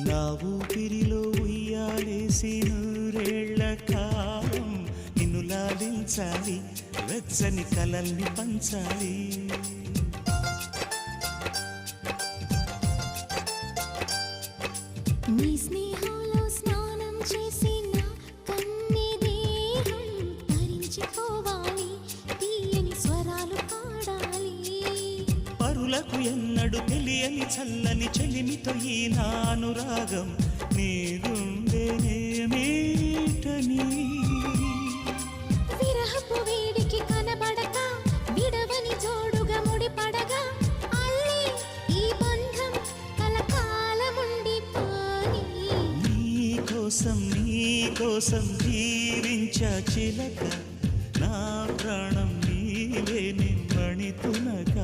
నా ఊపిరిలో ఉయ్యాలేసి నూరేళ్ల కాలం నిన్ను లాలించాలి, వెచ్చని కలల్ని పంచాలి. నీ స్నేహంలో స్నానం చేసి నా కన్ని దేహం తరించిపోవాలి, తీయని స్వరాలు పాడాలి. పరులకు ఎన్నడు తెలియని చల్లని చెలిమితో ఈ నా అనురాగం నీ గుండెనేమీటని. విరహపు వేడికి కనబడక విడవని జోడుగా ముడిపడగా అల్లి ఈ బంధం కలకాలముండిపోని. నీ కోసం జీవించా చిలక, నా ప్రాణం నీవే నిమ్మణి తునక.